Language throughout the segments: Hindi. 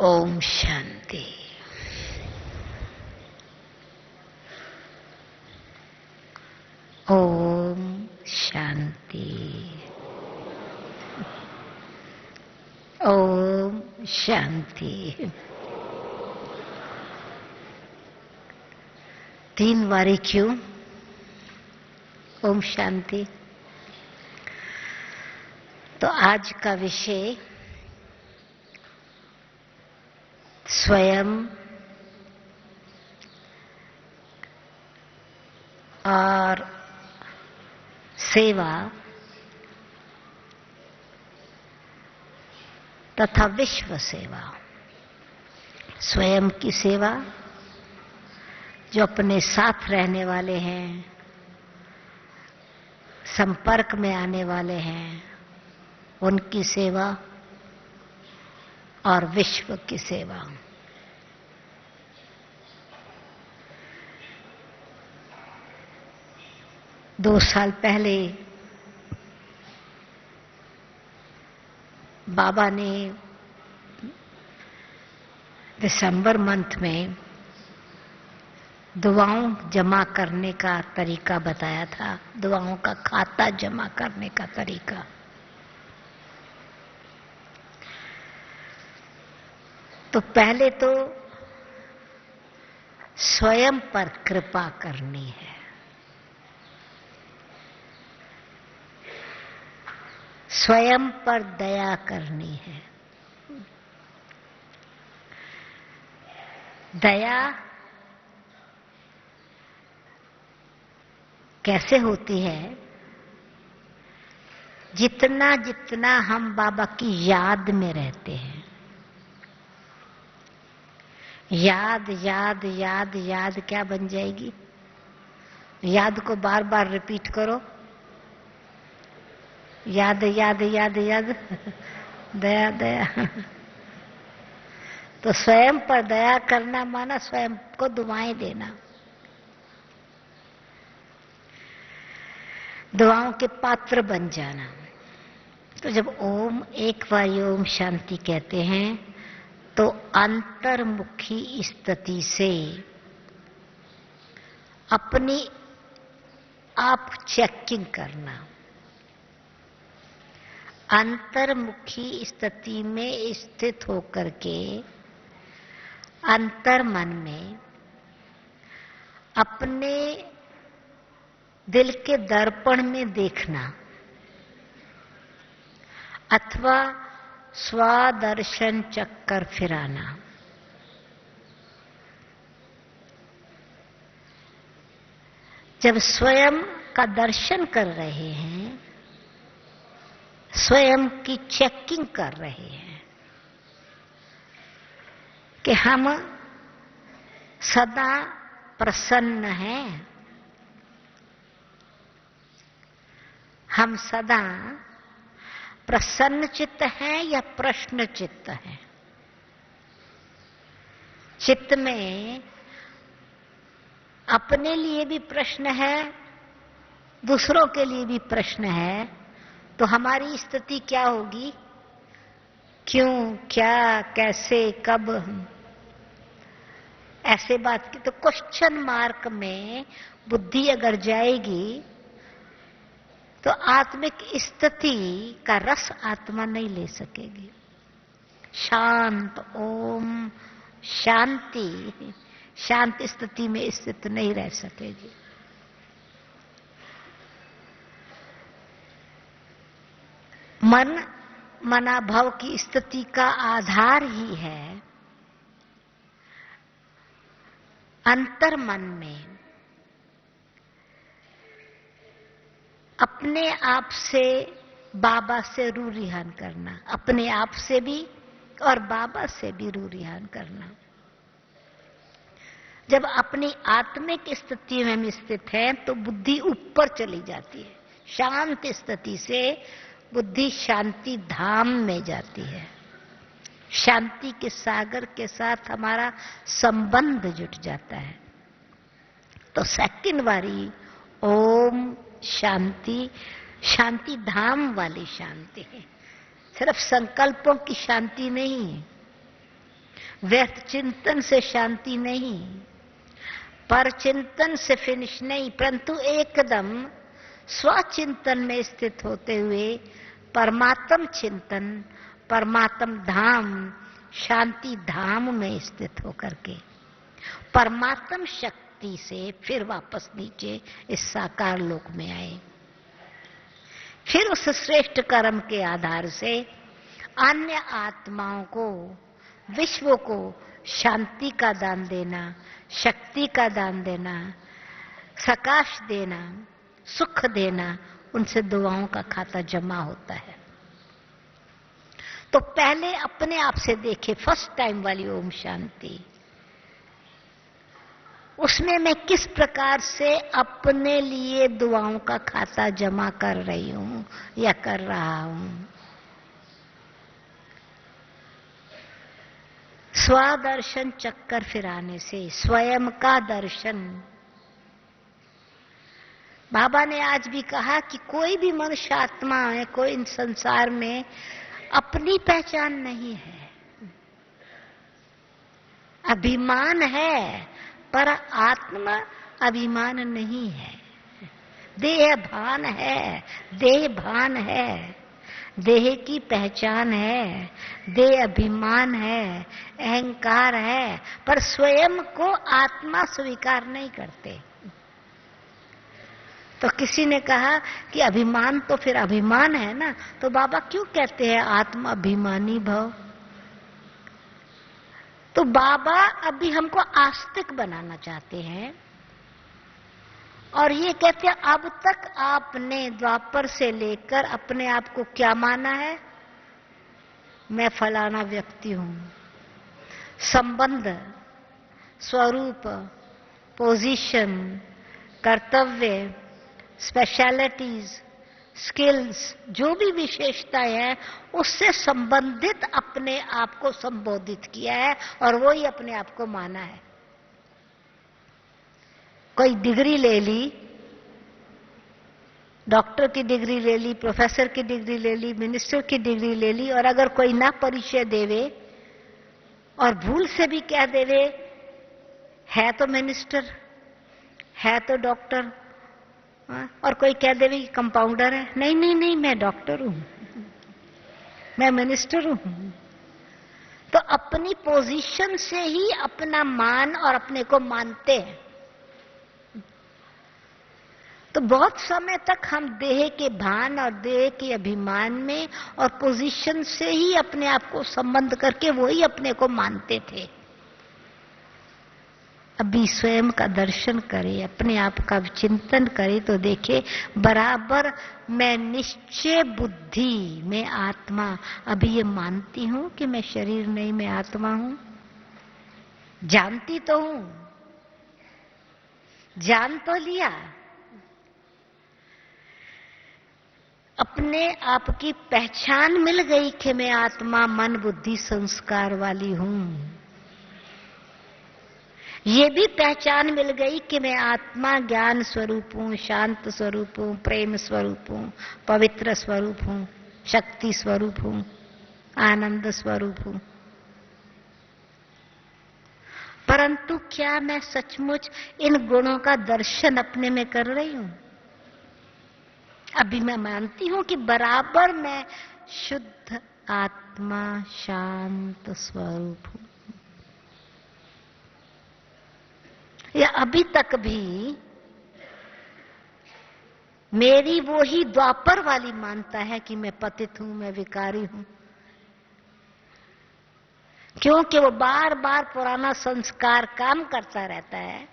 ओम शांति। ओम शांति। ओम शांति। 3 बारी क्यों ओम शांति? तो आज का विषय स्वयं और सेवा तथा विश्व सेवा। स्वयं की सेवा, जो अपने साथ रहने वाले हैं, संपर्क में आने वाले हैं, उनकी सेवा, और विश्व की सेवा। दो साल पहले बाबा ने दिसंबर मंथ में दुआओं जमा करने का तरीका बताया था, दुआओं का खाता जमा करने का तरीका। तो पहले तो स्वयं पर कृपा करनी है। स्वयं पर दया करनी है। दया कैसे होती है? जितना जितना हम बाबा की याद में रहते हैं, याद याद याद याद क्या बन जाएगी? याद को बार बार रिपीट करो, याद याद याद याद, दया दया। तो स्वयं पर दया करना माना स्वयं को दुआएं देना, दुआओं के पात्र बन जाना। तो जब ओम एक बार ओम शांति कहते हैं तो अंतर्मुखी स्थिति से अपनी आप चेकिंग करना। अंतर्मुखी स्थिति में स्थित होकर के अंतर्मन में अपने दिल के दर्पण में देखना, अथवा स्वदर्शन चक्कर फिराना। जब स्वयं का दर्शन कर रहे हैं, स्वयं की चेकिंग कर रहे हैं कि हम सदा प्रसन्न हैं, हम सदा प्रसन्न चित्त हैं या प्रश्न चित्त हैं। चित्त में अपने लिए भी प्रश्न है, दूसरों के लिए भी प्रश्न है, तो हमारी स्थिति क्या होगी? क्यों, क्या, कैसे, कब, ऐसे बात की। तो क्वेश्चन मार्क में बुद्धि अगर जाएगी तो आत्मिक स्थिति का रस आत्मा नहीं ले सकेगी। शांत ओम शांति, शांत स्थिति में स्थित नहीं रह सकेगी। मन मनाभाव की स्थिति का आधार ही है अंतर्मन में अपने आप से बाबा से रू रिहान करना, अपने आप से भी और बाबा से भी रू रिहान करना। जब अपनी आत्मिक स्थिति में हम स्थित हैं तो बुद्धि ऊपर चली जाती है। शांत स्थिति से बुद्धि शांति धाम में जाती है। शांति के सागर के साथ हमारा संबंध जुट जाता है। तो सेकंड बारी ओम शांति, शांति धाम वाली शांति है। सिर्फ संकल्पों की शांति नहीं है, व्यर्थ चिंतन से शांति नहीं, पर चिंतन से फिनिश नहीं, परंतु एकदम स्वचिंतन में स्थित होते हुए परमात्म चिंतन, परमात्म धाम, शांति धाम में स्थित होकर के परमात्म शक्ति से फिर वापस नीचे इस साकार लोक में आए। फिर उस श्रेष्ठ कर्म के आधार से अन्य आत्माओं को, विश्व को शांति का दान देना, शक्ति का दान देना, सकाश देना, सुख देना, उनसे दुआओं का खाता जमा होता है। तो पहले अपने आप से देखे फर्स्ट टाइम वाली ओम शांति, उसमें मैं किस प्रकार से अपने लिए दुआओं का खाता जमा कर रही हूं या कर रहा हूं। स्वदर्शन चक्कर फिराने से स्वयं का दर्शन। बाबा ने आज भी कहा कि कोई भी मनुष्य आत्मा है, कोई इन संसार में अपनी पहचान नहीं है। अभिमान है पर आत्मा अभिमान नहीं है। देह भान है, देह भान है, देह की पहचान है, देह अभिमान है, अहंकार है, पर स्वयं को आत्मा स्वीकार नहीं करते। तो किसी ने कहा कि अभिमान तो फिर अभिमान है ना, तो बाबा क्यों कहते हैं आत्मा अभिमानी भव? तो बाबा अभी हमको आस्तिक बनाना चाहते हैं और ये कहते हैं अब तक आपने द्वापर से लेकर अपने आप को क्या माना है? मैं फलाना व्यक्ति हूं। संबंध, स्वरूप, पोजीशन, कर्तव्य, स्पेशलिटीज, स्किल्स, जो भी विशेषताएं हैं उससे संबंधित अपने आप को संबोधित किया है और वो ही अपने आप को माना है। कोई डिग्री ले ली, डॉक्टर की डिग्री ले ली, प्रोफेसर की डिग्री ले ली, मिनिस्टर की डिग्री ले ली, और अगर कोई ना परिचय देवे और भूल से भी कह देवे है तो मिनिस्टर, है तो डॉक्टर, और कोई कह देवे कि कंपाउंडर है, नहीं नहीं नहीं मैं डॉक्टर हूं, मैं मिनिस्टर हूं। तो अपनी पोजीशन से ही अपना मान और अपने को मानते हैं। तो बहुत समय तक हम देह के भान और देह के अभिमान में और पोजीशन से ही अपने आप को संबंध करके वही अपने को मानते थे। अभी स्वयं का दर्शन करें, अपने आप का चिंतन करें तो देखे बराबर मैं निश्चय बुद्धि में आत्मा अभी ये मानती हूं कि मैं शरीर नहीं, मैं आत्मा हूं। जानती तो हूं, जान तो लिया, अपने आप की पहचान मिल गई कि मैं आत्मा मन बुद्धि संस्कार वाली हूं। ये भी पहचान मिल गई कि मैं आत्मा ज्ञान स्वरूप हूं, शांत स्वरूप हूं, प्रेम स्वरूप हूं, पवित्र स्वरूप हूं, शक्ति स्वरूप हूं, आनंद स्वरूप हूं। परंतु क्या मैं सचमुच इन गुणों का दर्शन अपने में कर रही हूं? अभी मैं मानती हूं कि बराबर मैं शुद्ध आत्मा शांत स्वरूप हूं, या अभी तक भी मेरी वो ही द्वापर वाली मानता है कि मैं पतित हूं, मैं विकारी हूं, क्योंकि वो बार बार पुराना संस्कार काम करता रहता है,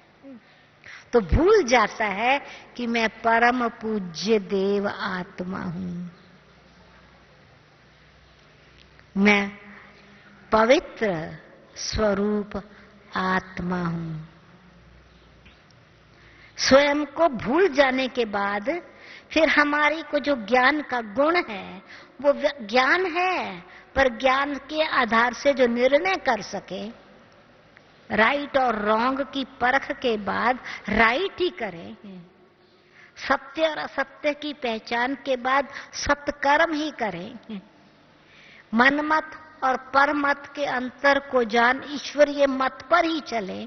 तो भूल जाता है कि मैं परम पूज्य देव आत्मा हूं, मैं पवित्र स्वरूप आत्मा हूं। स्वयं को भूल जाने के बाद फिर हमारी को जो ज्ञान का गुण है वो ज्ञान है, पर ज्ञान के आधार से जो निर्णय कर सके, राइट और रॉन्ग की परख के बाद राइट ही करें, सत्य और असत्य की पहचान के बाद सत्कर्म ही करें, मनमत और परमत के अंतर को जान, ईश्वरीय मत पर ही चले,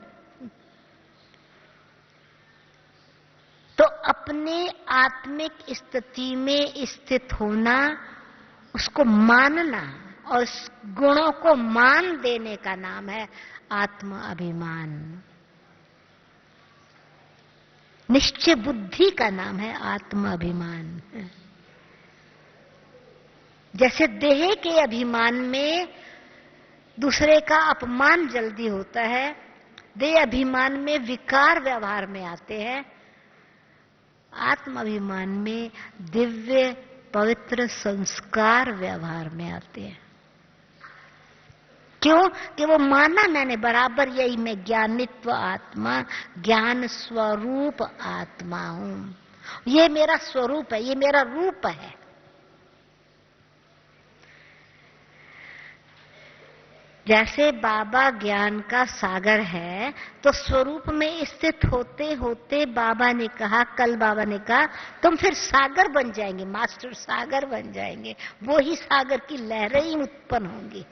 तो अपने आत्मिक स्थिति में स्थित होना, उसको मानना और उस गुणों को मान देने का नाम है आत्म अभिमान। निश्चय बुद्धि का नाम है आत्म अभिमान। जैसे देह के अभिमान में दूसरे का अपमान जल्दी होता है, देह अभिमान में विकार व्यवहार में आते हैं, आत्म अभिमान में दिव्य पवित्र संस्कार व्यवहार में आते हैं। क्यों? कि वो माना मैंने बराबर यही, मैं ज्ञानित्व आत्मा, ज्ञान स्वरूप आत्मा हूं, ये मेरा स्वरूप है, ये मेरा रूप है। जैसे बाबा ज्ञान का सागर है, तो स्वरूप में स्थित होते होते बाबा ने कहा, कल बाबा ने कहा, तुम फिर सागर बन जाएंगे, मास्टर सागर बन जाएंगे, वो ही सागर की लहरें ही उत्पन्न होंगी।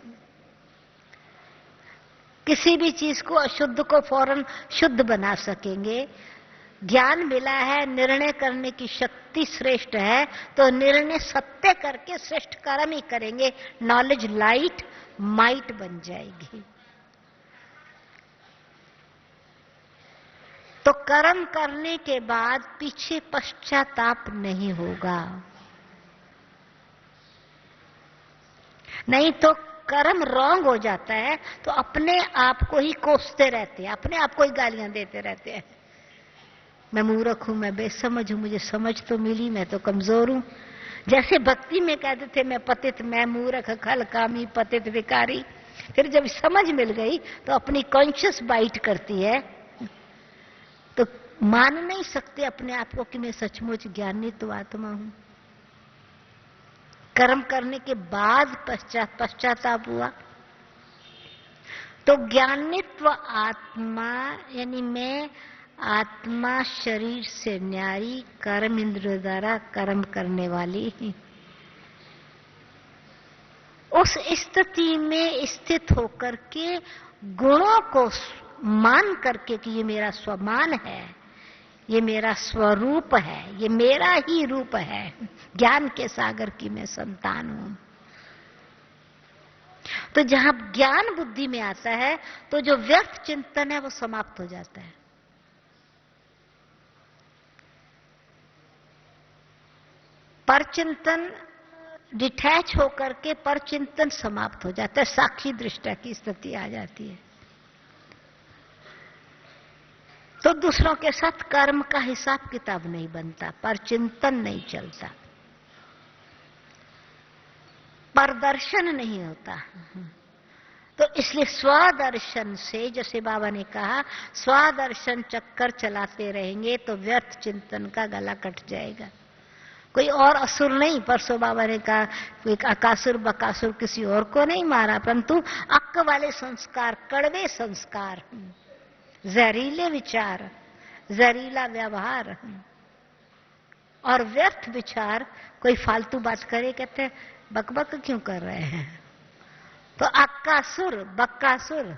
किसी भी चीज को अशुद्ध को फौरन शुद्ध बना सकेंगे। ज्ञान मिला है, निर्णय करने की शक्ति श्रेष्ठ है, तो निर्णय सत्य करके श्रेष्ठ कर्म ही करेंगे। नॉलेज लाइट माइट बन जाएगी। तो कर्म करने के बाद पीछे पश्चाताप नहीं होगा। नहीं तो कर्म रॉन्ग हो जाता है, तो अपने आप को ही कोसते रहते हैं, अपने आप को ही गालियां देते रहते हैं। मैं मूर्ख हूं, मैं बेसमझ हूं, मुझे समझ तो मिली, मैं तो कमजोर हूं। जैसे भक्ति में कहते थे, मैं पतित, मैं मूर्ख, खल कामी, पतित विकारी। फिर जब समझ मिल गई तो अपनी कॉन्शियस बाइट करती है, तो मान नहीं सकते अपने आप को कि मैं सचमुच ज्ञानी तो आत्मा हूं। कर्म करने के बाद पश्चाताप हुआ, तो ज्ञानित्व आत्मा, यानी मैं आत्मा शरीर से न्यारी, कर्म इंद्र द्वारा कर्म करने वाली, उस स्थिति में स्थित होकर के गुणों को मान करके कि ये मेरा स्वमान है, ये मेरा स्वरूप है, ये मेरा ही रूप है, ज्ञान के सागर की मैं संतान हूं। तो जहां ज्ञान बुद्धि में आता है, तो जो व्यर्थ चिंतन है वो समाप्त हो जाता है। परचिंतन डिटैच होकर के परचिंतन समाप्त हो जाता है, साक्षी दृष्टा की स्थिति आ जाती है। तो दूसरों के साथ कर्म का हिसाब किताब नहीं बनता, परचिंतन नहीं चलता, परदर्शन नहीं होता। तो इसलिए स्वदर्शन से, जैसे बाबा ने कहा, स्वदर्शन चक्कर चलाते रहेंगे तो व्यर्थ चिंतन का गला कट जाएगा। कोई और असुर नहीं, परसों बाबा ने कहा कोई अकासुर बकासुर किसी और को नहीं मारा, परंतु अक्क वाले संस्कार, कड़वे संस्कार, जहरीले विचार, जहरीला व्यवहार और व्यर्थ विचार। कोई फालतू बात करे, कहते बकबक क्यों कर रहे हैं, तो अक्कासुर बक्कासुर,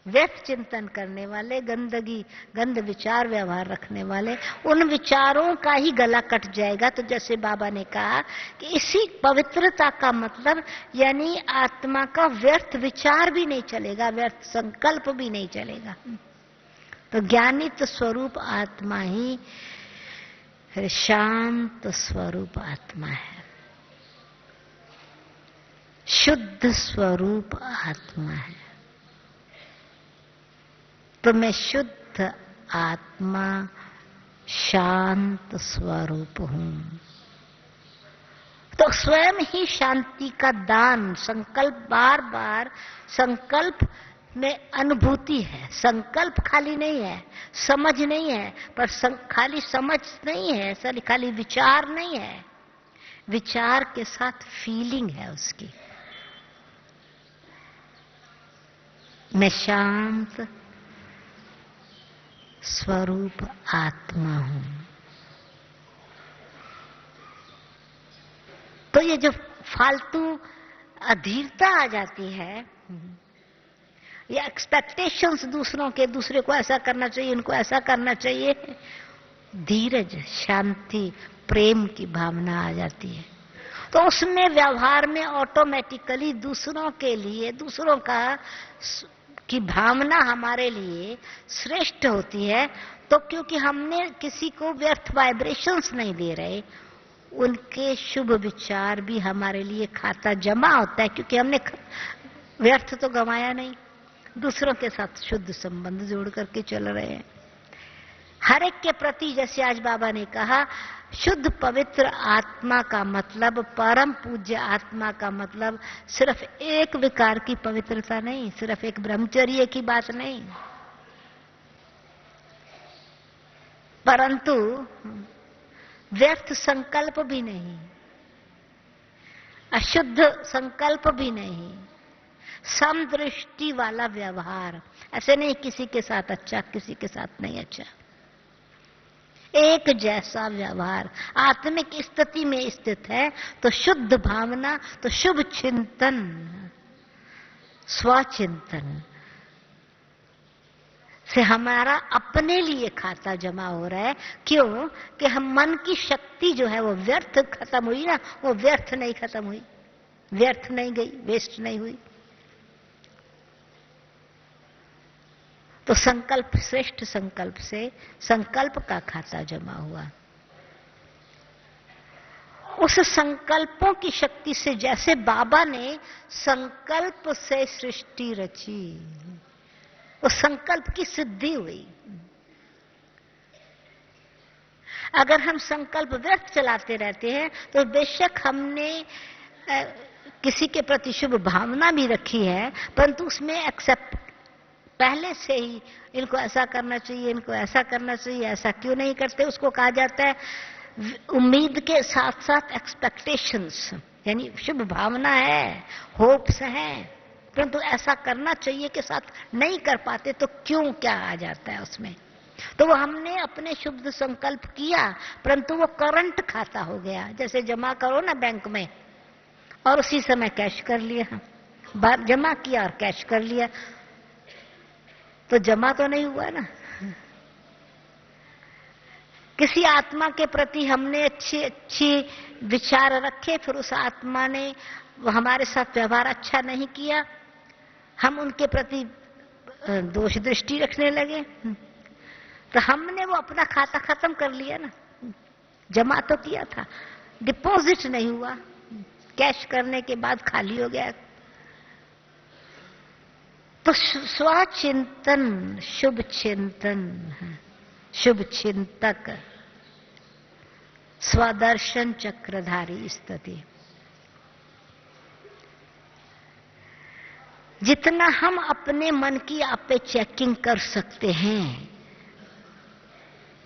व्यर्थ चिंतन करने वाले, गंदगी गंद विचार व्यवहार रखने वाले, उन विचारों का ही गला कट जाएगा। तो जैसे बाबा ने कहा कि इसी पवित्रता का मतलब, यानी आत्मा का व्यर्थ विचार भी नहीं चलेगा, व्यर्थ संकल्प भी नहीं चलेगा। तो ज्ञानित स्वरूप आत्मा ही शांत स्वरूप आत्मा है, शुद्ध स्वरूप आत्मा है। तो मैं शुद्ध आत्मा, शांत स्वरूप हूं। तो स्वयं ही शांति का दान, संकल्प, बार बार संकल्प में अनुभूति है। संकल्प खाली नहीं है, समझ नहीं है, पर खाली समझ नहीं है, खाली विचार नहीं है, विचार के साथ फीलिंग है उसकी। मैं शांत स्वरूप आत्मा हूं। तो ये जो फालतू अधीरता आ जाती है, या एक्सपेक्टेशंस दूसरों के, दूसरे को ऐसा करना चाहिए, इनको ऐसा करना चाहिए, धीरज, शांति, प्रेम की भावना आ जाती है, तो उसमें व्यवहार में ऑटोमेटिकली दूसरों के लिए, दूसरों का की भावना हमारे लिए श्रेष्ठ होती है। तो क्योंकि हमने किसी को व्यर्थ वाइब्रेशंस नहीं दे रहे, उनके शुभ विचार भी हमारे लिए खाता जमा होता है, क्योंकि हमने व्यर्थ तो गंवाया नहीं, दूसरों के साथ शुद्ध संबंध जोड़ करके चल रहे हैं। हर एक के प्रति, जैसे आज बाबा ने कहा, शुद्ध पवित्र आत्मा का मतलब, परम पूज्य आत्मा का मतलब सिर्फ एक विकार की पवित्रता नहीं, सिर्फ एक ब्रह्मचर्य की बात नहीं, परंतु व्यर्थ संकल्प भी नहीं, अशुद्ध संकल्प भी नहीं, समदृष्टि वाला व्यवहार। ऐसे नहीं किसी के साथ अच्छा, किसी के साथ नहीं अच्छा, एक जैसा व्यवहार। आत्मिक स्थिति में स्थित है तो शुद्ध भावना, तो शुभ चिंतन, स्वचिंतन से हमारा अपने लिए खाता जमा हो रहा है। क्यों? कि हम मन की शक्ति जो है वो व्यर्थ खत्म हुई ना, वो व्यर्थ नहीं खत्म हुई, व्यर्थ नहीं गई, वेस्ट नहीं हुई। तो संकल्प, श्रेष्ठ संकल्प से संकल्प का खाता जमा हुआ। उस संकल्पों की शक्ति से, जैसे बाबा ने संकल्प से सृष्टि रची, उस संकल्प की सिद्धि हुई। अगर हम संकल्प व्यर्थ चलाते रहते हैं तो बेशक हमने किसी के प्रति शुभ भावना भी रखी है, परंतु उसमें एक्सेप्ट पहले से ही, इनको ऐसा करना चाहिए, इनको ऐसा करना चाहिए, ऐसा क्यों नहीं करते, उसको कहा जाता है उम्मीद के साथ साथ एक्सपेक्टेशंस, यानी शुभ भावना है, होप्स हैं, परंतु ऐसा करना चाहिए के साथ नहीं कर पाते, तो क्यों, क्या आ जाता है उसमें। तो वो हमने अपने शुभ संकल्प किया, परंतु वो करंट खाता हो गया। जैसे जमा करो ना बैंक में और उसी समय कैश कर लिया, जमा किया और कैश कर लिया, तो जमा तो नहीं हुआ ना। किसी आत्मा के प्रति हमने अच्छी विचार रखे, फिर उस आत्मा ने हमारे साथ व्यवहार अच्छा नहीं किया, हम उनके प्रति दोष दृष्टि रखने लगे, तो हमने वो अपना खाता खत्म कर लिया ना। जमा तो किया था, डिपॉजिट नहीं हुआ, कैश करने के बाद खाली हो गया। तो स्वचिंतन, शुभ चिंतन, शुभ चिंतक, स्वदर्शन चक्रधारी स्थिति, जितना हम अपने मन की आप पे चेकिंग कर सकते हैं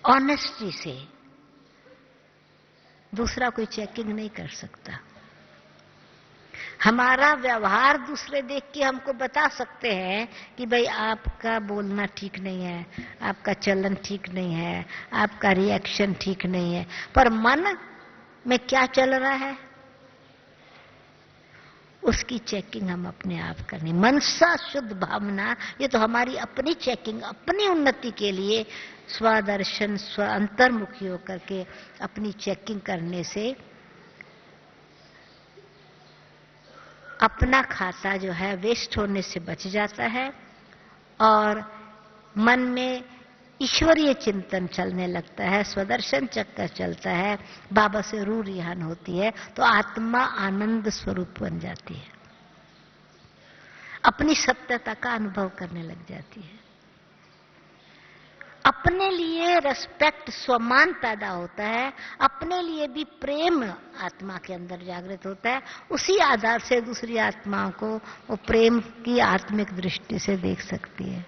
ऑनेस्टी से, दूसरा कोई चेकिंग नहीं कर सकता। हमारा व्यवहार दूसरे देख के हमको बता सकते हैं कि भाई आपका बोलना ठीक नहीं है, आपका चलन ठीक नहीं है, आपका रिएक्शन ठीक नहीं है, पर मन में क्या चल रहा है उसकी चेकिंग हम अपने आप करनी। मनसा शुद्ध भावना, ये तो हमारी अपनी चेकिंग, अपनी उन्नति के लिए स्वदर्शन, स्व अंतर्मुखी होकर के अपनी चेकिंग करने से अपना खाता जो है वेस्ट होने से बच जाता है और मन में ईश्वरीय चिंतन चलने लगता है, स्वदर्शन चक्कर चलता है, बाबा से रूह रिहान होती है, तो आत्मा आनंद स्वरूप बन जाती है, अपनी सत्यता का अनुभव करने लग जाती है, अपने लिए रेस्पेक्ट, स्वमान पैदा होता है, अपने लिए भी प्रेम आत्मा के अंदर जागृत होता है। उसी आधार से दूसरी आत्माओं को वो प्रेम की आत्मिक दृष्टि से देख सकती है।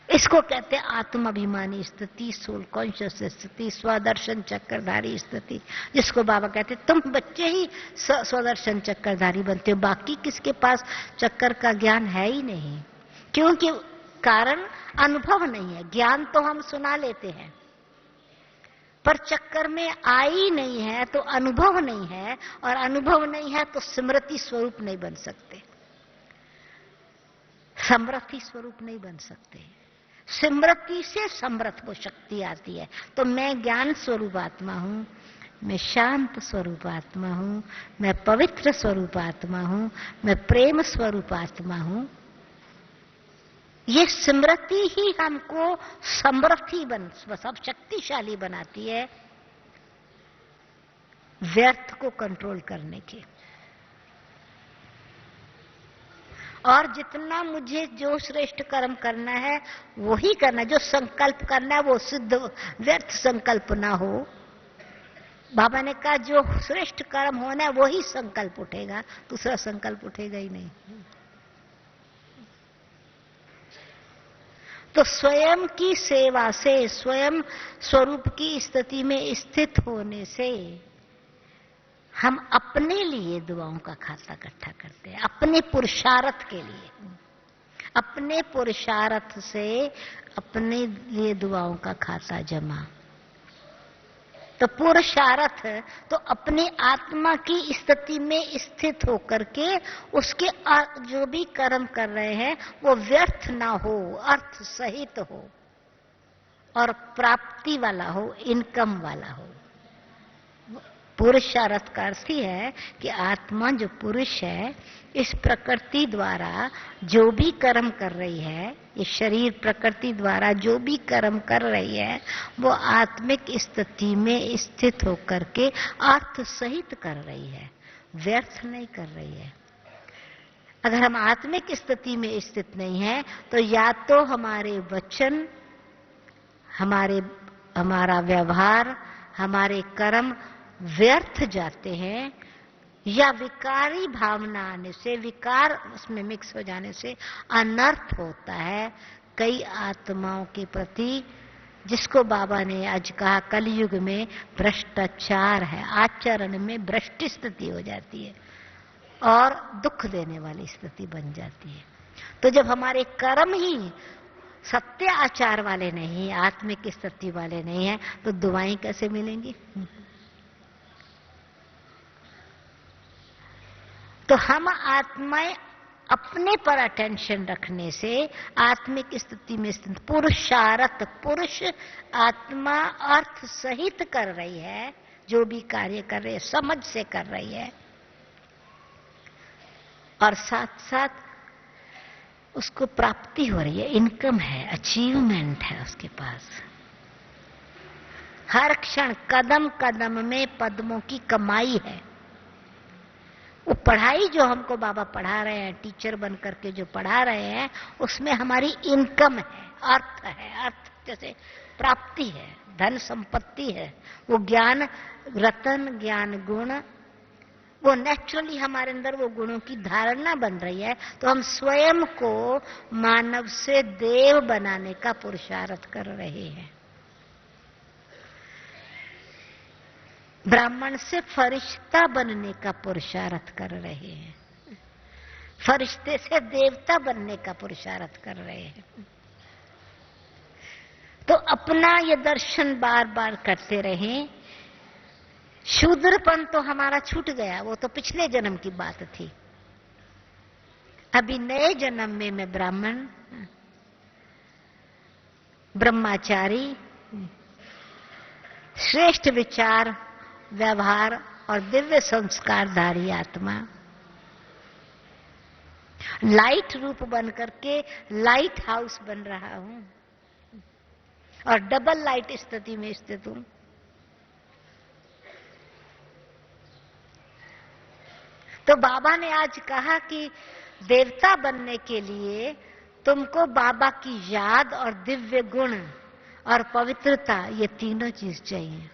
इसको कहते हैं आत्माभिमानी स्थिति, सोल कॉन्शियस स्थिति, स्वदर्शन चक्रधारी स्थिति, जिसको बाबा कहते हैं तुम बच्चे ही स्वदर्शन चक्रधारी बनते हो, बाकी किसके पास चक्कर का ज्ञान है ही नहीं। क्योंकि कारण अनुभव नहीं है, ज्ञान तो हम सुना लेते हैं पर चक्कर में आई नहीं है तो अनुभव नहीं है, और अनुभव नहीं है तो स्मृति स्वरूप नहीं बन सकते, समृद्धि स्वरूप नहीं बन सकते। स्मृति से समृद्ध वो शक्ति आती है। तो मैं ज्ञान स्वरूप आत्मा हूं, मैं शांत स्वरूप आत्मा हूं, मैं पवित्र स्वरूप आत्मा हूं, मैं प्रेम स्वरूप आत्मा हूं। ये स्मृति ही हमको समृद्धि सब शक्तिशाली बनाती है व्यर्थ को कंट्रोल करने की। और जितना मुझे जो श्रेष्ठ कर्म करना है वही करना, जो संकल्प करना है वो सिद्ध व्यर्थ संकल्प ना हो। बाबा ने कहा जो श्रेष्ठ कर्म होना है वही संकल्प उठेगा, दूसरा संकल्प उठेगा ही नहीं। तो स्वयं की सेवा से, स्वयं स्वरूप की स्थिति में स्थित होने से हम अपने लिए दुआओं का खाता इकट्ठा करते हैं, अपने पुरुषार्थ के लिए। अपने पुरुषार्थ से अपने लिए दुआओं का खाता जमा। तो पुरुषार्थ तो अपनी आत्मा की स्थिति में स्थित होकर के उसके जो भी कर्म कर रहे हैं वो व्यर्थ ना हो, अर्थ सहित हो और प्राप्ति वाला हो, इनकम वाला हो। पुरुषार्थ का अर्थ ही है कि आत्मा जो पुरुष है इस प्रकृति द्वारा जो भी कर्म कर रही है, इस शरीर प्रकृति द्वारा जो भी कर्म कर रही है वो आत्मिक स्थिति में स्थित होकर के अर्थ सहित कर रही है, व्यर्थ नहीं कर रही है। अगर हम आत्मिक स्थिति में स्थित नहीं है तो या तो हमारे वचन, हमारा व्यवहार, हमारे कर्म व्यर्थ जाते हैं, या विकारी भावना आने से, विकार उसमें मिक्स हो जाने से अनर्थ होता है कई आत्माओं के प्रति, जिसको बाबा ने आज कहा कलयुग में भ्रष्टाचार है, आचरण में भ्रष्ट स्थिति हो जाती है और दुख देने वाली स्थिति बन जाती है। तो जब हमारे कर्म ही सत्य आचार वाले नहीं, आत्मिक स्थिति वाले नहीं है, तो दुआएं कैसे मिलेंगी? तो हम आत्माएं अपने पर अटेंशन रखने से आत्मिक स्थिति में स्थित पुरुषार्थ, पुरुष आत्मा अर्थ सहित कर रही है, जो भी कार्य कर रही है समझ से कर रही है, और साथ साथ उसको प्राप्ति हो रही है, इनकम है, अचीवमेंट है उसके पास। हर क्षण कदम कदम में पद्मों की कमाई है। वो पढ़ाई जो हमको बाबा पढ़ा रहे हैं, टीचर बन करके जो पढ़ा रहे हैं, उसमें हमारी इनकम है, अर्थ है, अर्थ जैसे प्राप्ति है, धन संपत्ति है, वो ज्ञान रतन, ज्ञान गुण, वो नेचुरली हमारे अंदर वो गुणों की धारणा बन रही है। तो हम स्वयं को मानव से देव बनाने का पुरुषार्थ कर रहे हैं, ब्राह्मण से फरिश्ता बनने का पुरुषार्थ कर रहे हैं, फरिश्ते से देवता बनने का पुरुषार्थ कर रहे हैं। तो अपना ये दर्शन बार बार करते रहें। शूद्रपन तो हमारा छूट गया, वो तो पिछले जन्म की बात थी। अभी नए जन्म में मैं ब्राह्मण, ब्रह्मचारी, श्रेष्ठ विचार, व्यवहार और दिव्य संस्कारधारी आत्मा, लाइट रूप बन करके लाइट हाउस बन रहा हूं और डबल लाइट स्थिति में स्थित हूं। तो बाबा ने आज कहा कि देवता बनने के लिए तुमको बाबा की याद और दिव्य गुण और पवित्रता, ये तीनों चीज चाहिए।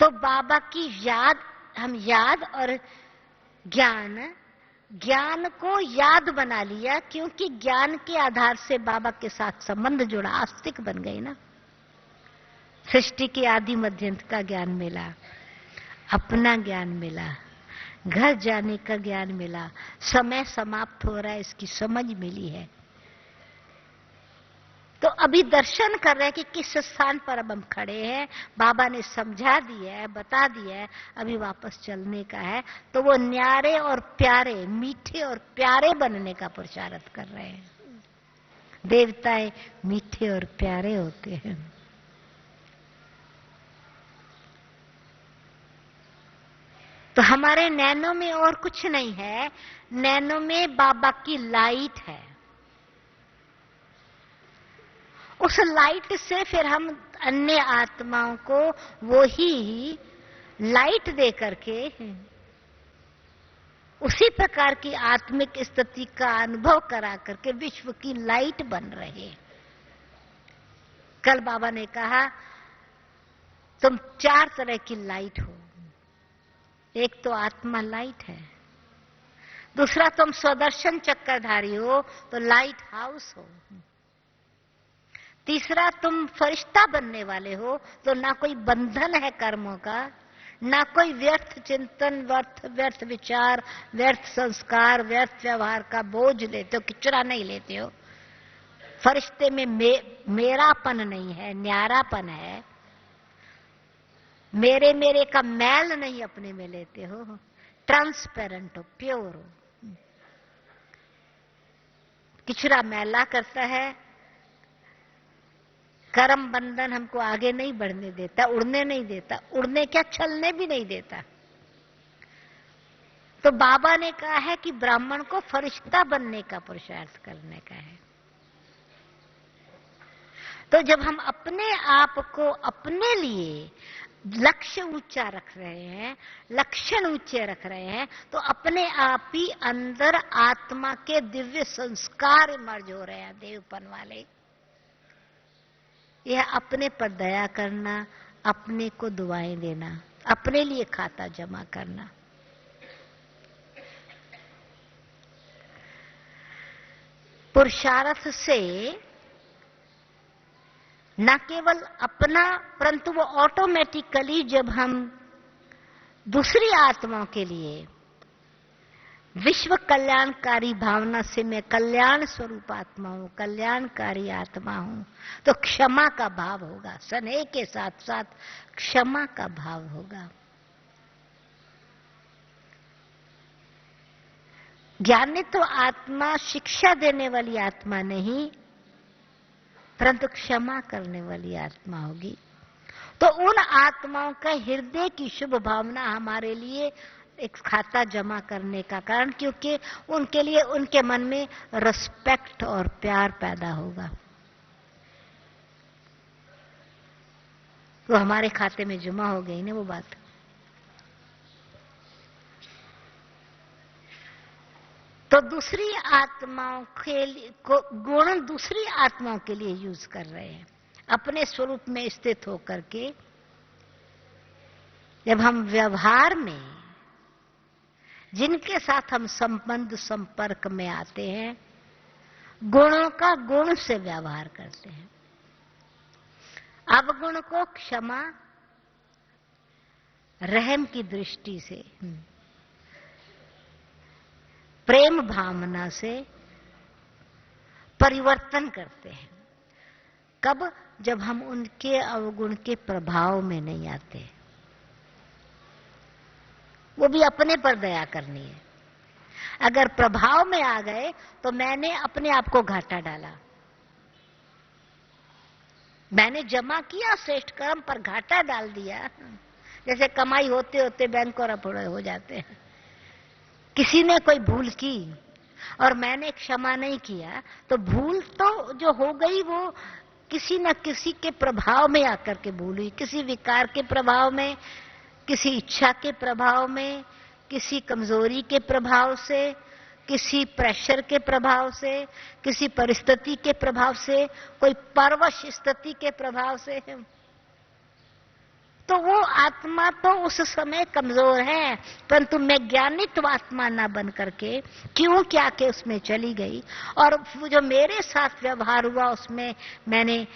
तो बाबा की याद, हम याद और ज्ञान को याद बना लिया, क्योंकि ज्ञान के आधार से बाबा के साथ संबंध जुड़ा, आस्तिक बन गई ना। सृष्टि के आदि मध्यंत का ज्ञान मिला, अपना ज्ञान मिला, घर जाने का ज्ञान मिला, समय समाप्त हो रहा है इसकी समझ मिली है। तो अभी दर्शन कर रहे हैं कि किस स्थान पर अब हम खड़े हैं। बाबा ने समझा दिया है, बता दिया है, अभी वापस चलने का है। तो वो न्यारे और प्यारे, मीठे और प्यारे बनने का पुरुषार्थ कर रहे हैं। देवताएं मीठे और प्यारे होते हैं। तो हमारे नैनों में और कुछ नहीं है, नैनों में बाबा की लाइट है। उस लाइट से फिर हम अन्य आत्माओं को वो ही लाइट दे करके उसी प्रकार की आत्मिक स्थिति का अनुभव करा करके विश्व की लाइट बन रहे। कल बाबा ने कहा तुम 4 तरह की लाइट हो। एक तो आत्मा लाइट है, दूसरा तुम स्वदर्शन चक्रधारी हो तो लाइट हाउस हो, तीसरा तुम फरिश्ता बनने वाले हो तो ना कोई बंधन है कर्मों का, ना कोई व्यर्थ चिंतन, व्यर्थ विचार, व्यर्थ संस्कार, व्यर्थ व्यवहार का बोझ लेते हो, किचरा नहीं लेते हो। फरिश्ते में मेरापन नहीं है, न्यारापन है। मेरे का मैल नहीं अपने में लेते हो, ट्रांसपेरेंट हो, प्योर हो। किचरा मैला करता है, कर्म बंधन हमको आगे नहीं बढ़ने देता, उड़ने नहीं देता, उड़ने क्या चलने भी नहीं देता। तो बाबा ने कहा है कि ब्राह्मण को फरिश्ता बनने का पुरुषार्थ करने का है। तो जब हम अपने आप को अपने लिए लक्ष्य ऊंचा रख रहे हैं, लक्षण ऊंचे रख रहे हैं, तो अपने आप ही अंदर आत्मा के दिव्य संस्कार इमर्ज हो रहे हैं, देवपन वाले। यह अपने पर दया करना, अपने को दुआएं देना, अपने लिए खाता जमा करना। पुरुषार्थ से न केवल अपना, परंतु वो ऑटोमेटिकली जब हम दूसरी आत्माओं के लिए विश्व कल्याणकारी भावना से, मैं कल्याण स्वरूप आत्मा हूं, कल्याणकारी आत्मा हूं, तो क्षमा का भाव होगा, स्नेह के साथ साथ क्षमा का भाव होगा। ज्ञानी तो आत्मा शिक्षा देने वाली आत्मा नहीं, परंतु क्षमा करने वाली आत्मा होगी। तो उन आत्माओं का हृदय की शुभ भावना हमारे लिए एक खाता जमा करने का कारण, क्योंकि उनके लिए उनके मन में रिस्पेक्ट और प्यार पैदा होगा, तो हमारे खाते में जमा हो गई ना वो बात। तो दूसरी आत्माओं के लिए गुण दूसरी आत्माओं के लिए यूज कर रहे हैं, अपने स्वरूप में स्थित होकर के। जब हम व्यवहार में जिनके साथ हम संबंध संपर्क में आते हैं, गुणों का गुण से व्यवहार करते हैं। अवगुण को क्षमा, रहम की दृष्टि से, प्रेम भावना से परिवर्तन करते हैं। कब? जब हम उनके अवगुण के प्रभाव में नहीं आते। वो भी अपने पर दया करनी है। अगर प्रभाव में आ गए तो मैंने अपने आप को घाटा डाला, मैंने जमा किया श्रेष्ठ कर्म पर घाटा डाल दिया। जैसे कमाई होते होते बैंक और अपुड़े हो जाते हैं। किसी ने कोई भूल की और मैंने क्षमा नहीं किया, तो भूल तो जो हो गई वो किसी न किसी के प्रभाव में आकर के भूल हुई, किसी विकार के प्रभाव में, किसी इच्छा के प्रभाव में, किसी कमजोरी के प्रभाव से, किसी प्रेशर के प्रभाव से, किसी परिस्थिति के प्रभाव से, कोई परवश स्थिति के प्रभाव से। तो वो आत्मा तो उस समय कमजोर है, परंतु मैं ज्ञानित्व आत्मा ना बन करके क्यों क्या के उसमें चली गई, और जो मेरे साथ व्यवहार हुआ उसमें मैंने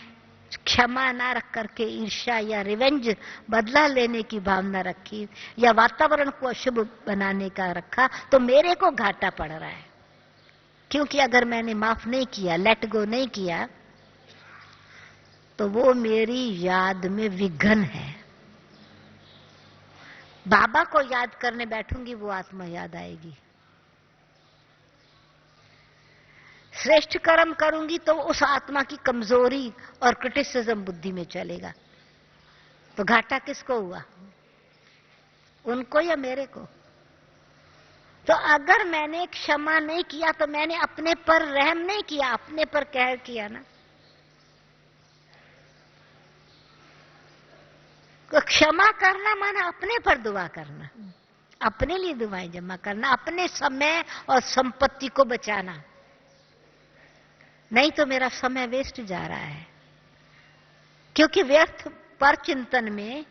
क्षमा ना रख करके ईर्ष्या या रिवेंज, बदला लेने की भावना रखी, या वातावरण को अशुभ बनाने का रखा, तो मेरे को घाटा पड़ रहा है। क्योंकि अगर मैंने माफ नहीं किया, लेट गो नहीं किया, तो वो मेरी याद में विघन है। बाबा को याद करने बैठूंगी, वो आत्मा याद आएगी। श्रेष्ठ कर्म करूंगी तो उस आत्मा की कमजोरी और क्रिटिसिज्म बुद्धि में चलेगा। तो घाटा किसको हुआ, उनको या मेरे को? तो अगर मैंने क्षमा नहीं किया तो मैंने अपने पर रहम नहीं किया, अपने पर कहर किया ना। तो क्षमा करना माना अपने पर दुआ करना, अपने लिए दुआएं जमा करना, अपने समय और संपत्ति को बचाना। नहीं तो मेरा समय वेस्ट जा रहा है, क्योंकि व्यर्थ पर चिंतन में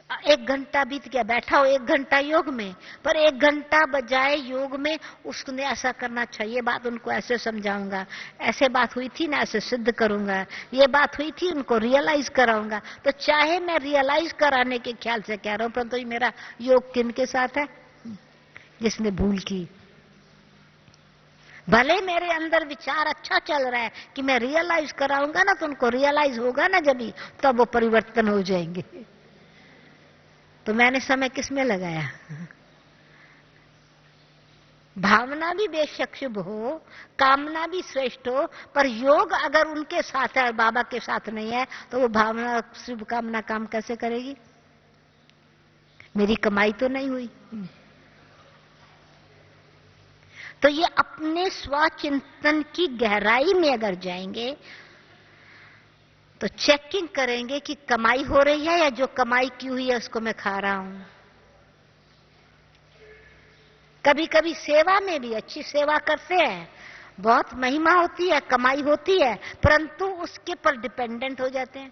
1 घंटा बीत गया, बैठा हो 1 घंटा योग में, पर 1 घंटा बजाय योग में उसने ऐसा करना चाहिए, बात उनको ऐसे समझाऊंगा, ऐसे बात हुई थी ना, ऐसे सिद्ध करूंगा, ये बात हुई थी उनको रियलाइज कराऊंगा। तो चाहे मैं रियलाइज कराने के ख्याल से कह रहा हूं, परंतु तो मेरा योग किन के साथ है? जिसने भूल की। भले मेरे अंदर विचार अच्छा चल रहा है कि मैं रियलाइज कराऊंगा ना, तो उनको रियलाइज होगा ना जब ही, तब वो परिवर्तन हो जाएंगे। तो मैंने समय किस में लगाया? भावना भी बेशक शुभ हो, कामना भी श्रेष्ठ हो, पर योग अगर उनके साथ है और बाबा के साथ नहीं है, तो वो भावना शुभ कामना काम कैसे करेगी? मेरी कमाई तो नहीं हुई। तो ये अपने स्वचिंतन की गहराई में अगर जाएंगे तो चेकिंग करेंगे कि कमाई हो रही है या जो कमाई की हुई है उसको मैं खा रहा हूं। कभी कभी सेवा में भी अच्छी सेवा करते हैं, बहुत महिमा होती है, कमाई होती है, परंतु उसके पर डिपेंडेंट हो जाते हैं।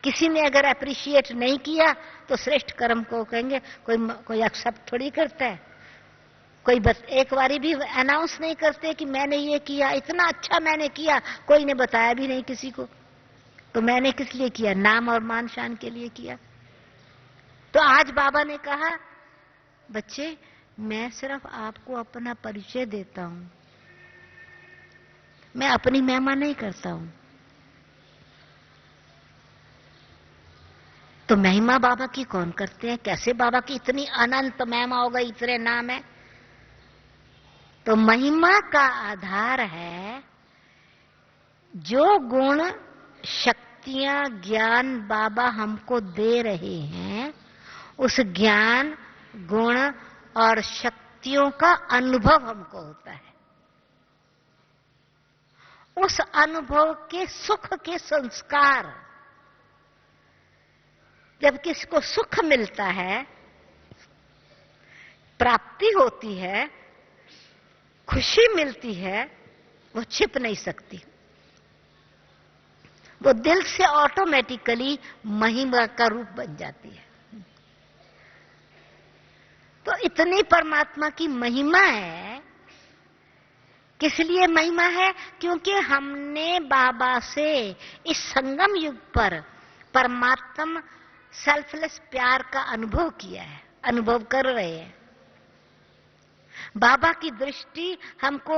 किसी ने अगर अप्रिशिएट नहीं किया तो श्रेष्ठ कर्म को कहेंगे कोई एक्सेप्ट थोड़ी करता है। कोई बस एक बारी भी अनाउंस नहीं करते कि मैंने ये किया, इतना अच्छा मैंने किया, कोई ने बताया भी नहीं किसी को। तो मैंने किस लिए किया? नाम और मान शान के लिए किया। तो आज बाबा ने कहा, बच्चे मैं सिर्फ आपको अपना परिचय देता हूं, मैं अपनी महिमा नहीं करता हूं। तो महिमा बाबा की कौन करते हैं? कैसे बाबा की इतनी अनंत महिमा हो गई, इतने नाम है? तो महिमा का आधार है जो गुण शक्तियां ज्ञान बाबा हमको दे रहे हैं, उस ज्ञान गुण और शक्तियों का अनुभव हमको होता है। उस अनुभव के सुख के संस्कार, जब किसको सुख मिलता है, प्राप्ति होती है, खुशी मिलती है, वो छिप नहीं सकती। वो दिल से ऑटोमेटिकली महिमा का रूप बन जाती है। तो इतनी परमात्मा की महिमा है। किस लिए महिमा है? क्योंकि हमने बाबा से इस संगम युग पर परमात्मा सेल्फलेस प्यार का अनुभव किया है, अनुभव कर रहे हैं। बाबा की दृष्टि हमको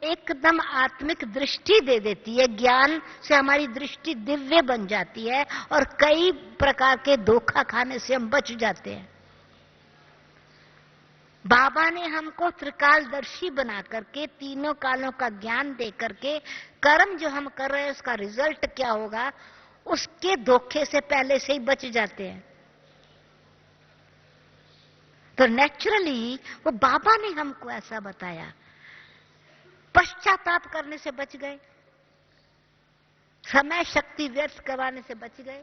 एकदम आत्मिक दृष्टि दे देती है, ज्ञान से हमारी दृष्टि दिव्य बन जाती है और कई प्रकार के धोखा खाने से हम बच जाते हैं। बाबा ने हमको त्रिकालदर्शी बना करके, तीनों कालों का ज्ञान दे करके, कर्म जो हम कर रहे हैं उसका रिजल्ट क्या होगा उसके धोखे से पहले से ही बच जाते हैं। तो नेचुरली वो बाबा ने हमको ऐसा बताया, पश्चाताप करने से बच गए, समय शक्ति व्यर्थ करवाने से बच गए।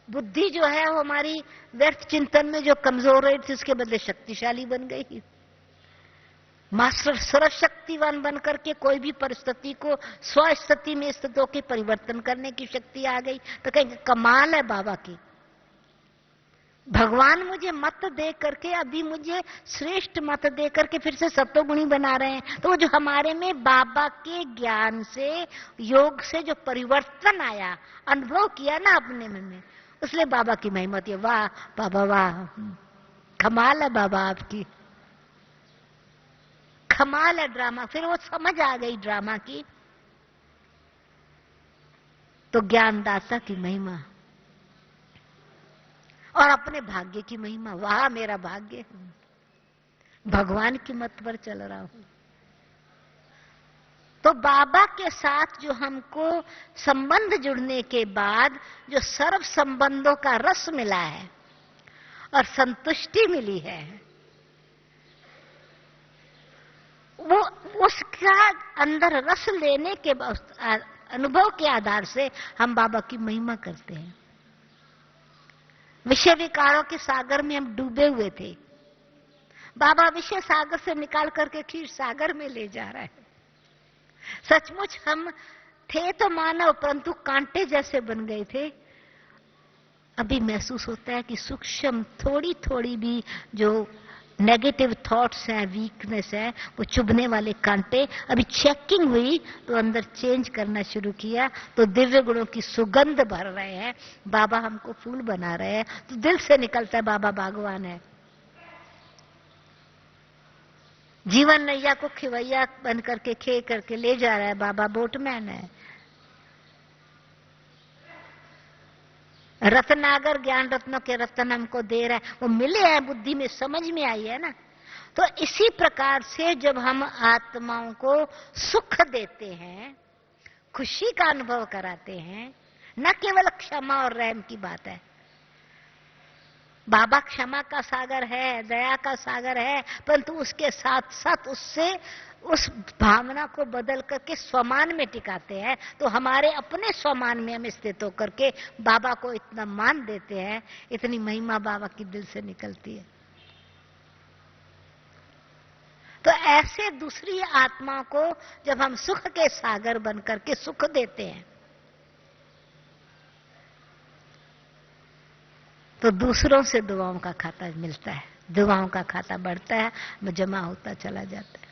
बुद्धि जो है वो हमारी व्यर्थ चिंतन में जो कमजोर रही थी उसके बदले शक्तिशाली बन गई। मास्टर सर्वशक्तिवान बन करके कोई भी परिस्थिति को स्वस्थिति में स्थित होकर परिवर्तन करने की शक्ति आ गई। तो कहेंगे कमाल है बाबा की। भगवान मुझे मत दे करके, अभी मुझे श्रेष्ठ मत दे करके फिर से सत्वगुणी बना रहे हैं। तो वो जो हमारे में बाबा के ज्ञान से, योग से जो परिवर्तन आया, अनुभव किया ना अपने मन में, इसलिए बाबा की महिमा होती है। वाह बाबा वाह, कमाल है बाबा आपकी, कमाल है ड्रामा। फिर वो समझ आ गई ड्रामा की तो ज्ञानदाता की महिमा और अपने भाग्य की महिमा। वाह मेरा भाग्य, भगवान की मत पर चल रहा हूं। तो बाबा के साथ जो हमको संबंध जुड़ने के बाद जो सर्व संबंधों का रस मिला है और संतुष्टि मिली है, वो उसका अंदर रस लेने के अनुभव के आधार से हम बाबा की महिमा करते हैं। विषय विकारों के सागर में हम डूबे हुए थे, बाबा विषय सागर से निकाल करके क्षीर सागर में ले जा रहा है। सचमुच हम थे तो मानव, परंतु कांटे जैसे बन गए थे। अभी महसूस होता है कि सूक्ष्म थोड़ी थोड़ी भी जो नेगेटिव थॉट्स हैं, वीकनेस है, वो चुभने वाले कांटे। अभी चेकिंग हुई तो अंदर चेंज करना शुरू किया तो दिव्य गुणों की सुगंध भर रहे हैं, बाबा हमको फूल बना रहे हैं। तो दिल से निकलता है बाबा बागवान है। जीवन नैया को खिवैया बन करके खे करके ले जा रहा है, बाबा बोटमैन है। रत्नागर ज्ञान रत्नों के रत्न हमको दे रहा है, वो मिले हैं, बुद्धि में समझ में आई है ना। तो इसी प्रकार से जब हम आत्माओं को सुख देते हैं, खुशी का अनुभव कराते हैं, न केवल क्षमा और रहम की बात है। बाबा क्षमा का सागर है, दया का सागर है, परंतु उसके साथ साथ उससे उस भावना को बदल करके स्वमान में टिकाते हैं। तो हमारे अपने स्वमान में हम स्थित होकर के बाबा को इतना मान देते हैं, इतनी महिमा बाबा की दिल से निकलती है। तो ऐसे दूसरी आत्मा को जब हम सुख के सागर बन करके सुख देते हैं, तो दूसरों से दुआओं का खाता मिलता है, दुआओं का खाता बढ़ता है, जमा होता चला जाता है।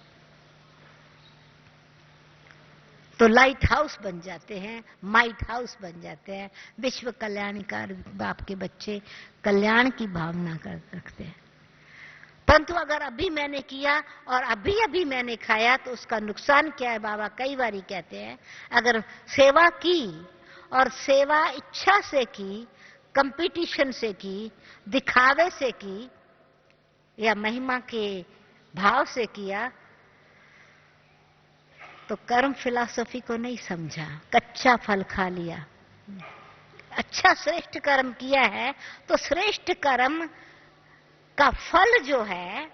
तो लाइट हाउस बन जाते हैं, माइट हाउस बन जाते हैं। विश्व कल्याणकारी बाप के बच्चे कल्याण की भावना कर रखते हैं। परंतु अगर अभी मैंने किया और अभी अभी मैंने खाया तो उसका नुकसान क्या है, बाबा कई बारी कहते हैं। अगर सेवा की और सेवा इच्छा से की, कंपटीशन से की, दिखावे से की या महिमा के भाव से किया, तो कर्म फिलॉसफी को नहीं समझा, कच्चा फल खा लिया। अच्छा श्रेष्ठ कर्म किया है तो श्रेष्ठ कर्म का फल जो है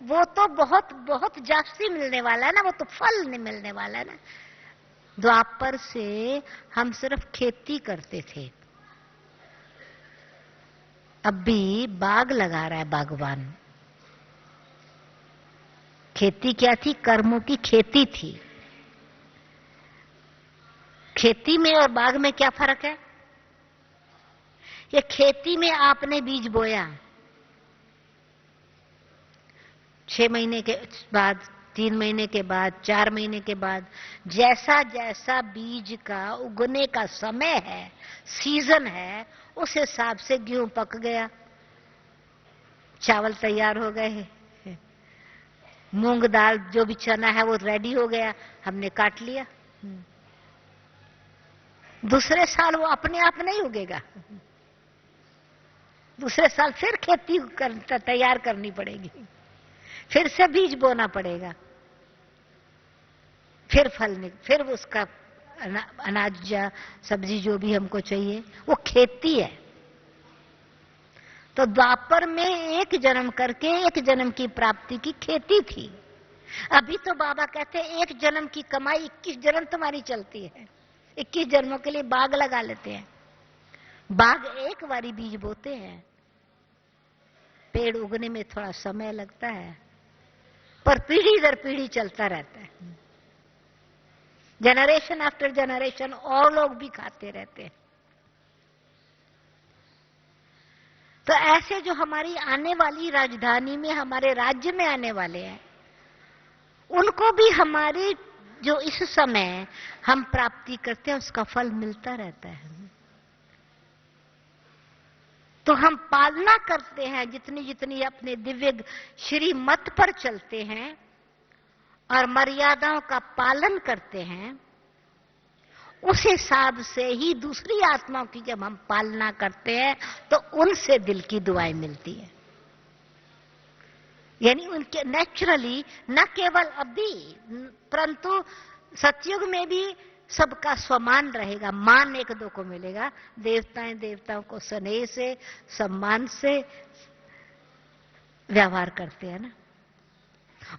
वो तो बहुत बहुत जास्ती मिलने वाला है ना, वो तो फल नहीं मिलने वाला है ना। द्वापर से हम सिर्फ खेती करते थे, अब भी बाग लगा रहा है बागवान। खेती क्या थी? कर्मों की खेती थी। खेती में और बाग में क्या फर्क है? ये खेती में आपने बीज बोया, 6 महीने के बाद, 3 महीने के बाद, 4 महीने के बाद, जैसा जैसा बीज का उगने का समय है, सीजन है, उस हिसाब से गेहूं पक गया, चावल तैयार हो गए, मूंग दाल जो भी चना है वो रेडी हो गया, हमने काट लिया। दूसरे साल वो अपने आप नहीं उगेगा, दूसरे साल फिर खेती तैयार करनी पड़ेगी, फिर से बीज बोना पड़ेगा, फिर फल, फिर उसका अनाज या सब्जी जो भी हमको चाहिए, वो खेती है। तो द्वापर में एक जन्म करके एक जन्म की प्राप्ति की खेती थी। अभी तो बाबा कहते हैं एक जन्म की कमाई 21 जन्म तुम्हारी चलती है, 21 जन्मों के लिए बाग लगा लेते हैं। बाग एक बारी बीज बोते हैं, पेड़ उगने में थोड़ा समय लगता है, पर पीढ़ी दर पीढ़ी चलता रहता है, जनरेशन आफ्टर जनरेशन, और लोग भी खाते रहते हैं। तो ऐसे जो हमारी आने वाली राजधानी में, हमारे राज्य में आने वाले हैं, उनको भी हमारी जो इस समय हम प्राप्ति करते हैं उसका फल मिलता रहता है। तो हम पालना करते हैं, जितनी जितनी अपने दिव्य श्री मत पर चलते हैं और मर्यादाओं का पालन करते हैं, उस हिसाब से ही दूसरी आत्माओं की जब हम पालना करते हैं तो उनसे दिल की दुआएं मिलती हैं। यानी उनके नेचुरली न केवल अभी परंतु सतयुग में भी सबका स्वमान रहेगा, मान एक दो को मिलेगा। देवताएं देवताओं को स्नेह से सम्मान से व्यवहार करते हैं ना।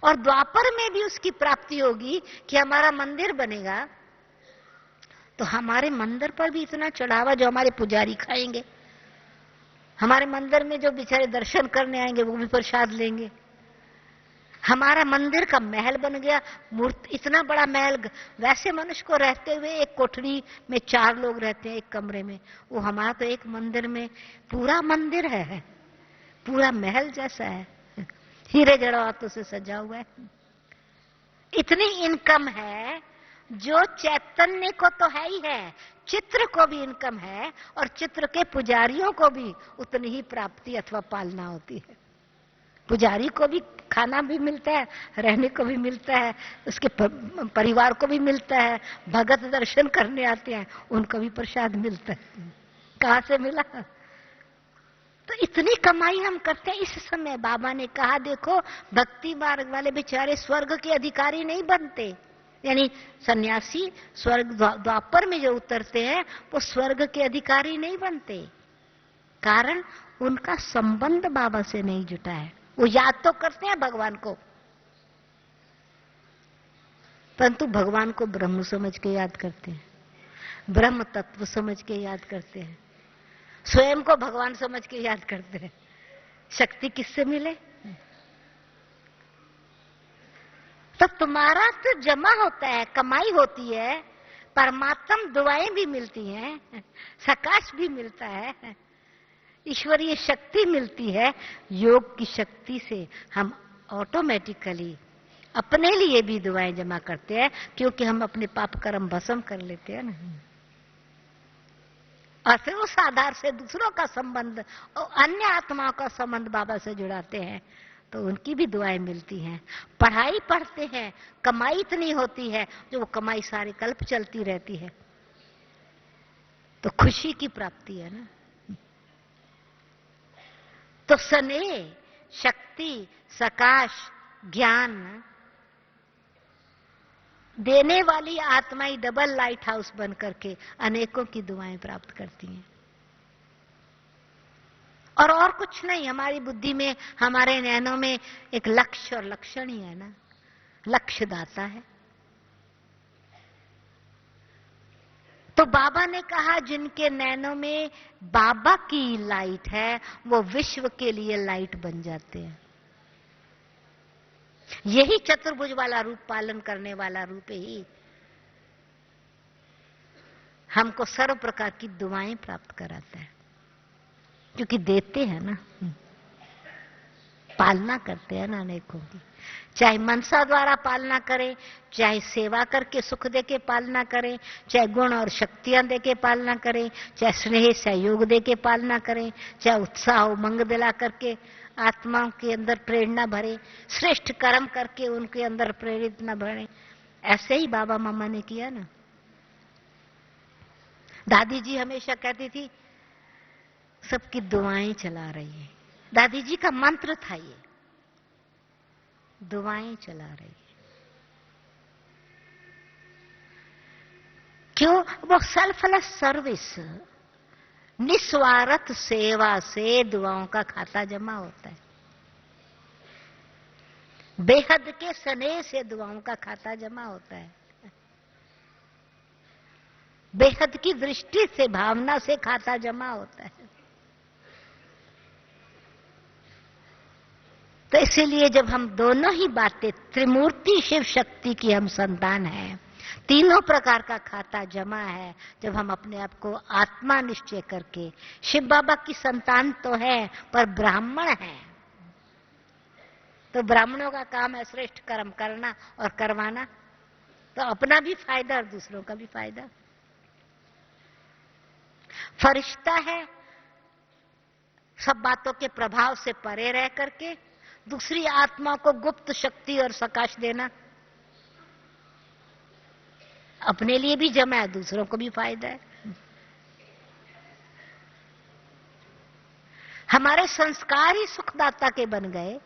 और द्वापर में भी उसकी प्राप्ति होगी कि हमारा मंदिर बनेगा तो हमारे मंदिर पर भी इतना चढ़ावा जो हमारे पुजारी खाएंगे, हमारे मंदिर में जो बेचारे दर्शन करने आएंगे वो भी प्रसाद लेंगे। हमारा मंदिर का महल बन गया, मूर्ति इतना बड़ा महल, वैसे मनुष्य को रहते हुए एक कोठरी में 4 लोग रहते हैं एक कमरे में, वो हमारा तो एक मंदिर में पूरा मंदिर है, पूरा महल जैसा है, हीरे जवाहरातों से सजा हुआ है। इतनी इनकम है जो चैतन्य को तो है ही है, चित्र को भी इनकम है और चित्र के पुजारियों को भी उतनी ही प्राप्ति अथवा पालना होती है। पुजारी को भी खाना भी मिलता है, रहने को भी मिलता है, उसके परिवार को भी मिलता है, भगत दर्शन करने आते हैं उनको भी प्रसाद मिलता है। कहां से मिला? तो इतनी कमाई हम करते हैं। इस समय बाबा ने कहा देखो भक्ति मार्ग वाले बेचारे स्वर्ग के अधिकारी नहीं बनते, यानी सन्यासी स्वर्ग द्वापर में जो उतरते हैं वो स्वर्ग के अधिकारी नहीं बनते, कारण उनका संबंध बाबा से नहीं जुटा है। वो याद तो करते हैं भगवान को, परंतु भगवान को ब्रह्म समझ के याद करते हैं, ब्रह्म तत्व समझ के याद करते हैं, स्वयं को भगवान समझ के याद करते हैं। शक्ति किससे मिले? तो तुम्हारा तो जमा होता है, कमाई होती है, परमात्म दुआएं भी मिलती हैं, सकाश भी मिलता है, ईश्वरीय शक्ति मिलती है। योग की शक्ति से हम ऑटोमेटिकली अपने लिए भी दुआएं जमा करते हैं, क्योंकि हम अपने पाप कर्म भस्म कर लेते हैं ना। और फिर उस आधार से दूसरों का संबंध और अन्य आत्माओं का संबंध बाबा से जुड़ाते हैं तो उनकी भी दुआएं मिलती हैं। पढ़ाई पढ़ते हैं, कमाई इतनी होती है जो वो कमाई सारे कल्प चलती रहती है, तो खुशी की प्राप्ति है ना। तो स्नेह, शक्ति, सकाश, ज्ञान देने वाली आत्माएं डबल लाइट हाउस बन करके अनेकों की दुआएं प्राप्त करती हैं। और कुछ नहीं, हमारी बुद्धि में, हमारे नैनों में एक लक्ष्य और लक्षण ही है ना, लक्ष्य दाता है। तो बाबा ने कहा जिनके नैनों में बाबा की लाइट है वो विश्व के लिए लाइट बन जाते हैं। यही चतुर्भुज वाला रूप पालन करने वाला रूप ही हमको सर्व प्रकार की दुआएं प्राप्त कराता है, क्योंकि देते हैं ना, पालना करते हैं ना अनेकों की। चाहे मनसा द्वारा पालना करें, चाहे सेवा करके सुख दे के पालना करें, चाहे गुण और शक्तियां दे के पालना करें, चाहे स्नेह सहयोग दे के पालना करें, चाहे उत्साह उमंग दिला करके आत्माओं के अंदर प्रेरणा भरे, श्रेष्ठ कर्म करके उनके अंदर प्रेरित न भरे। ऐसे ही बाबा मामा ने किया ना। दादी जी हमेशा कहती थी सबकी दुआएं चला रही है, दादी जी का मंत्र था ये, दुआएं चला रही है। क्यों? वो सेल्फलेस सर्विस, निस्वार्थ सेवा से दुआओं का खाता जमा होता है। बेहद के स्नेह से दुआओं का खाता जमा होता है। बेहद की दृष्टि से, भावना से खाता जमा होता है। तो इसीलिए जब हम दोनों ही बातें, त्रिमूर्ति शिव शक्ति की हम संतान हैं, तीनों प्रकार का खाता जमा है, जब हम अपने आप को आत्मा निश्चय करके, शिव बाबा की संतान तो है पर ब्राह्मण है, तो ब्राह्मणों का काम है श्रेष्ठ कर्म करना और करवाना, तो अपना भी फायदा और दूसरों का भी फायदा। फरिश्ता है, सब बातों के प्रभाव से परे रह करके दूसरी आत्मा को गुप्त शक्ति और सकाश देना। अपने लिए भी जमा है, दूसरों को भी फायदा है। हमारे संस्कार ही सुखदाता के बन गए।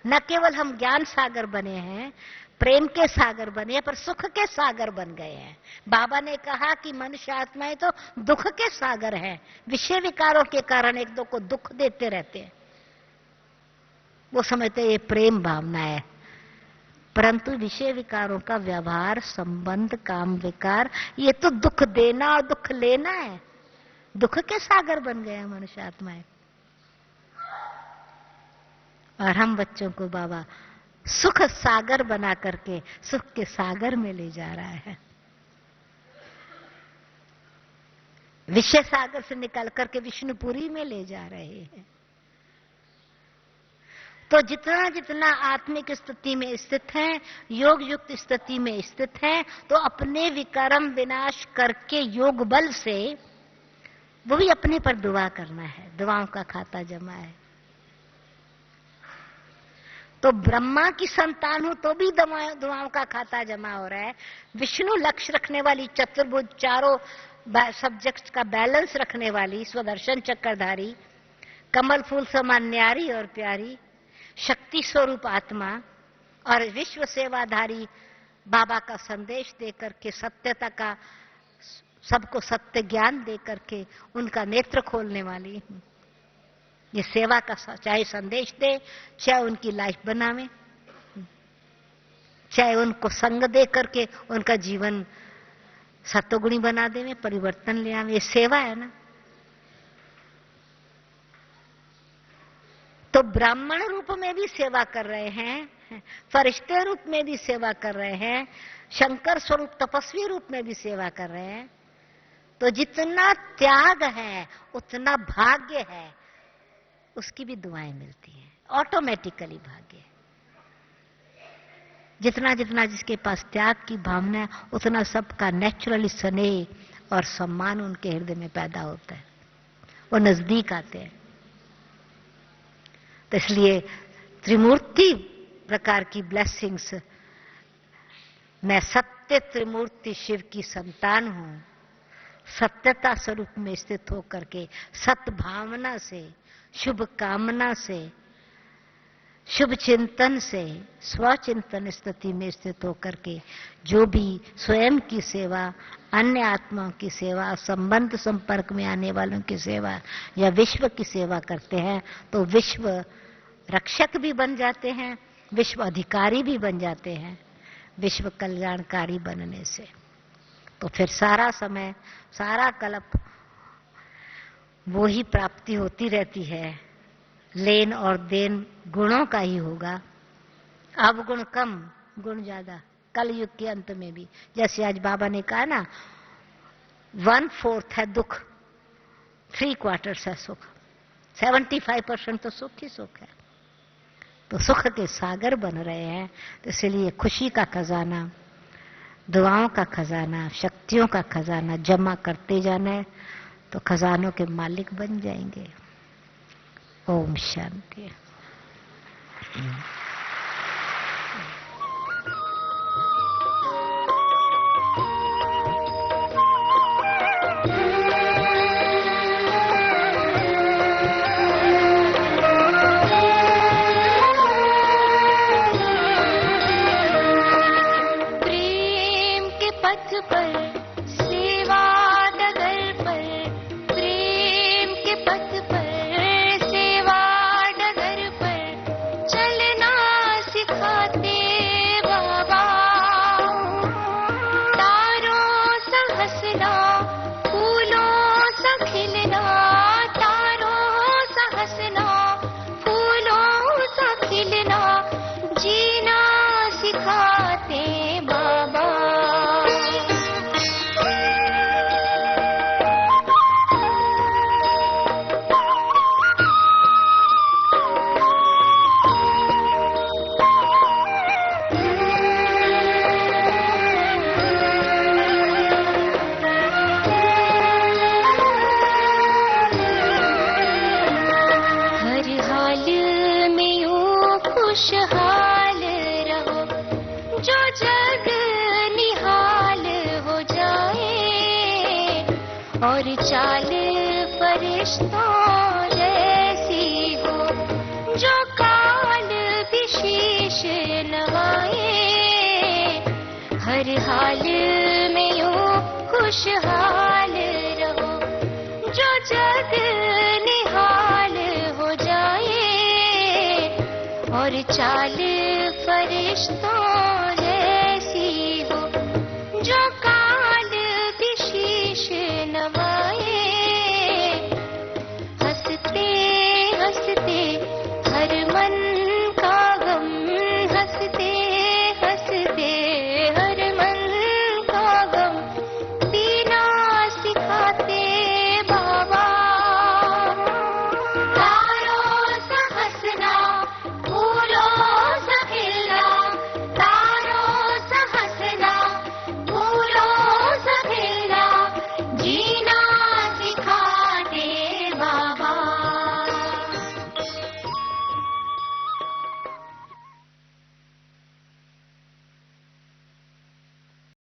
न केवल हम ज्ञान सागर बने हैं, प्रेम के सागर बने हैं, पर सुख के सागर बन गए हैं। बाबा ने कहा कि मनुष्य आत्माएं तो दुख के सागर हैं, विषय विकारों के कारण एक दो को दुख देते रहते हैं। वो समझते ये प्रेम भावना है, परंतु विषय विकारों का व्यवहार, संबंध, काम विकार, ये तो दुख देना और दुख लेना है। दुख के सागर बन गए हैं मनुष्य आत्माएं। और हम बच्चों को बाबा सुख सागर बना करके सुख के सागर में ले जा रहा है। विषय सागर से निकल करके विष्णुपुरी में ले जा रहे हैं। तो जितना जितना आत्मिक स्थिति में स्थित है, योग युक्त स्थिति में स्थित है, तो अपने विकर्म विनाश करके योग बल से वो भी अपने पर दुआ करना है। दुआओं का खाता जमा है। तो ब्रह्मा की संतान हो तो भी दुआओं का खाता जमा हो रहा है। विष्णु लक्ष्य रखने वाली, चतुर्भुज, चारों सब्जेक्ट का बैलेंस रखने वाली, स्वदर्शन चक्रधारी, कमल फूल समान न्यारी और प्यारी, शक्ति स्वरूप आत्मा और विश्व सेवाधारी बाबा का संदेश दे करके, सत्यता का, सबको सत्य ज्ञान दे करके उनका नेत्र खोलने वाली, ये सेवा का चाहे संदेश दे, चाहे उनकी लाइफ बनावे, चाहे उनको संग दे करके उनका जीवन सत्वगुणी बना देवे, परिवर्तन ले आवे, ये सेवा है ना। तो ब्राह्मण रूप में भी सेवा कर रहे हैं, फरिश्ते रूप में भी सेवा कर रहे हैं, शंकर स्वरूप तपस्वी रूप में भी सेवा कर रहे हैं। तो जितना त्याग है उतना भाग्य है, उसकी भी दुआएं मिलती हैं, ऑटोमेटिकली भाग्य। जितना जितना जिसके पास त्याग की भावना है, उतना सबका नेचुरली स्नेह और सम्मान उनके हृदय में पैदा होता है, वो नजदीक आते हैं। तो इसलिए त्रिमूर्ति प्रकार की ब्लेसिंग्स, मैं सत्य त्रिमूर्ति शिव की संतान हूं, सत्यता स्वरूप में स्थित होकर के, सद्भावना से, शुभ कामना से, शुभ चिंतन से, स्वचिंतन स्थिति में स्थित होकर के जो भी स्वयं की सेवा, अन्य आत्माओं की सेवा, संबंध संपर्क में आने वालों की सेवा या विश्व की सेवा करते हैं, तो विश्व रक्षक भी बन जाते हैं, विश्व अधिकारी भी बन जाते हैं, विश्व कल्याणकारी बनने से। तो फिर सारा समय, सारा कल्प वो ही प्राप्ति होती रहती है। लेन और देन गुणों का ही होगा। अवगुण कम, गुण ज्यादा, कल युग के अंत में भी। जैसे आज बाबा ने कहा ना, 1/4 है दुख, 3/4 है सुख, 75% तो सुख ही सुख है। तो सुख के सागर बन रहे हैं। तो इसलिए खुशी का खजाना, दुआओं का खजाना, शक्तियों का खजाना जमा करते जाना है, तो खजानों के मालिक बन जाएंगे। ओम शांति। प्रेम के पथ पर, सेवा डगर पर, प्रेम के पथ पर, सेवा डगर पर चलना और चाल फरिश्तों जैसी हो, जो काल विशेष नवाए, हर हाल में यूं खुशहाल रहो, जो जग निहाल हो जाए और चाल फरिश्तों